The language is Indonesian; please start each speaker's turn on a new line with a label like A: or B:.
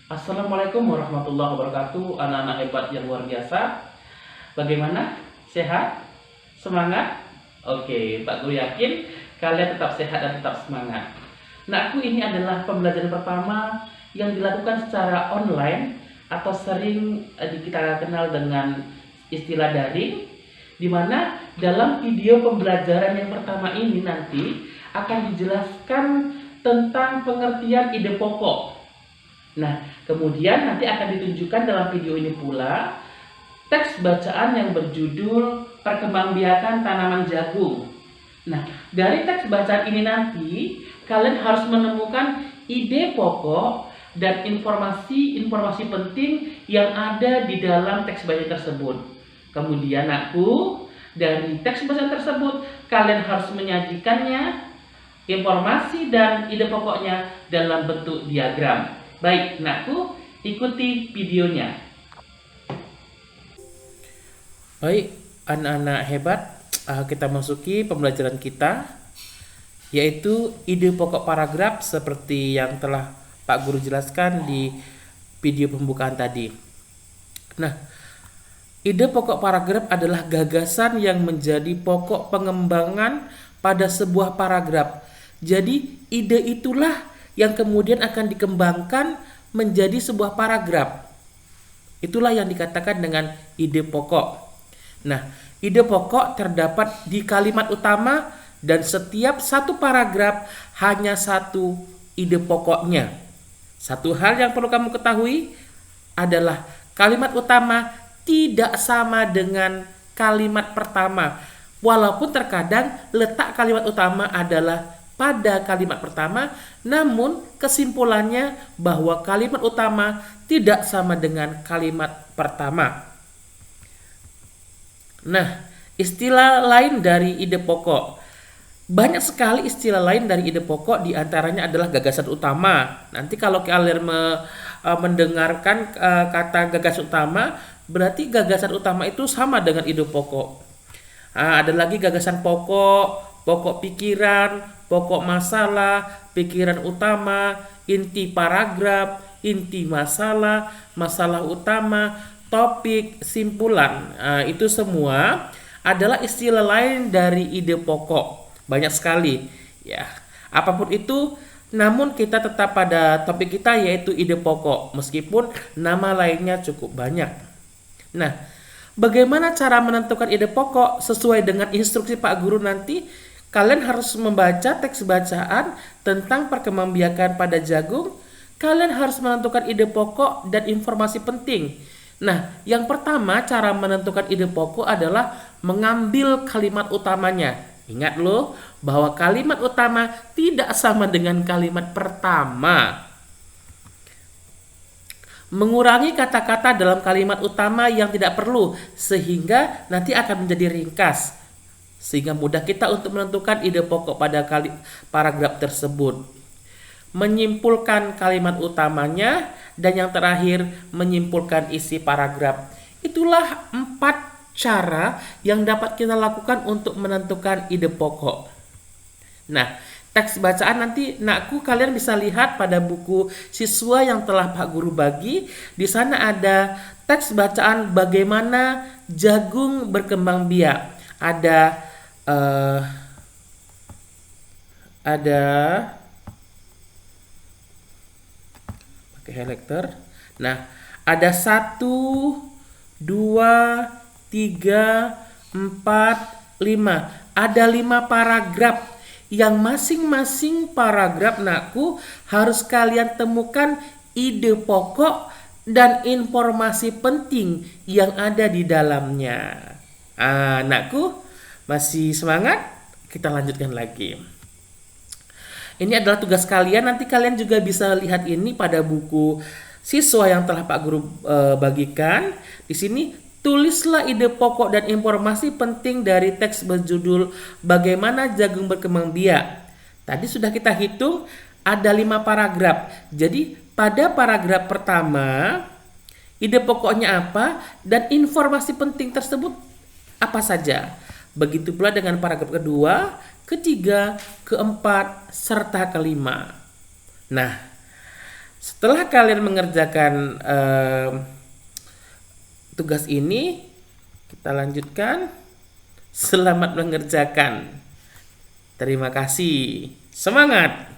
A: Assalamualaikum warahmatullahi wabarakatuh, anak-anak hebat yang luar biasa. Bagaimana? Sehat? Semangat? Oke, Pak Guru yakin kalian tetap sehat dan tetap semangat. Nah, ini adalah pembelajaran pertama yang dilakukan secara online atau sering kita kenal dengan istilah daring, di mana dalam video pembelajaran yang pertama ini nanti akan dijelaskan tentang pengertian ide pokok. Nah, kemudian nanti akan ditunjukkan dalam video ini pula teks bacaan yang berjudul Perkembangbiakan Tanaman Jagung. Nah, dari teks bacaan ini nanti kalian harus menemukan ide pokok dan informasi-informasi penting yang ada di dalam teks bacaan tersebut. Kemudian dari teks bacaan tersebut kalian harus menyajikannya informasi dan ide pokoknya dalam bentuk diagram. Baik, ikuti videonya. Baik, anak-anak hebat, kita masuki pembelajaran kita, yaitu ide pokok paragraf seperti yang telah Pak Guru jelaskan di video pembukaan tadi. Nah, ide pokok paragraf adalah gagasan yang menjadi pokok pengembangan pada sebuah paragraf. Jadi, ide itulah yang kemudian akan dikembangkan menjadi sebuah paragraf. Itulah yang dikatakan dengan ide pokok. Nah, ide pokok terdapat di kalimat utama dan setiap satu paragraf hanya satu ide pokoknya. Satu hal yang perlu kamu ketahui adalah kalimat utama tidak sama dengan kalimat pertama. Walaupun terkadang letak kalimat utama adalah pada kalimat pertama, namun kesimpulannya bahwa kalimat utama tidak sama dengan kalimat pertama. Nah, istilah lain dari ide pokok. Banyak sekali istilah lain dari ide pokok, diantaranya adalah gagasan utama. Nanti kalau kalian mendengarkan kata gagasan utama, berarti gagasan utama itu sama dengan ide pokok. Ada lagi gagasan pokok, pokok pikiran, pokok masalah, pikiran utama, inti paragraf, inti masalah, masalah utama, topik, simpulan. Itu semua adalah istilah lain dari ide pokok. Banyak sekali, ya. Apapun itu, namun kita tetap pada topik kita yaitu ide pokok, meskipun nama lainnya cukup banyak. Nah, bagaimana cara menentukan ide pokok sesuai dengan instruksi Pak Guru nanti? Kalian harus membaca teks bacaan tentang perkembangbiakan pada jagung. Kalian harus menentukan ide pokok dan informasi penting. Nah, yang pertama cara menentukan ide pokok adalah mengambil kalimat utamanya. Ingat loh, bahwa kalimat utama tidak sama dengan kalimat pertama. Mengurangi kata-kata dalam kalimat utama yang tidak perlu, sehingga nanti akan menjadi ringkas, sehingga mudah kita untuk menentukan ide pokok pada paragraf tersebut. Menyimpulkan kalimat utamanya, dan yang terakhir menyimpulkan isi paragraf. Itulah 4 cara yang dapat kita lakukan untuk menentukan ide pokok. Nah, teks bacaan nanti kalian bisa lihat pada buku siswa yang telah Pak Guru bagi. Di sana ada teks bacaan bagaimana jagung berkembang biak. Ada pakai highlighter. Nah, ada 1, 2, 3, 4, 5. Ada 5 paragraf yang masing-masing paragraf harus kalian temukan ide pokok dan informasi penting yang ada di dalamnya. Masih semangat? Kita lanjutkan lagi. Ini adalah tugas kalian. Nanti kalian juga bisa lihat ini pada buku siswa yang telah Pak Guru bagikan. Di sini tulislah ide pokok dan informasi penting dari teks berjudul Bagaimana Jagung Berkembang Biak. Tadi sudah kita hitung ada 5 paragraf. Jadi pada paragraf pertama, ide pokoknya apa dan informasi penting tersebut apa saja. Begitu pula dengan paragraf kedua, ketiga, keempat, serta kelima. Nah, Setelah kalian mengerjakan tugas ini, kita lanjutkan. Selamat mengerjakan. Terima kasih. Semangat!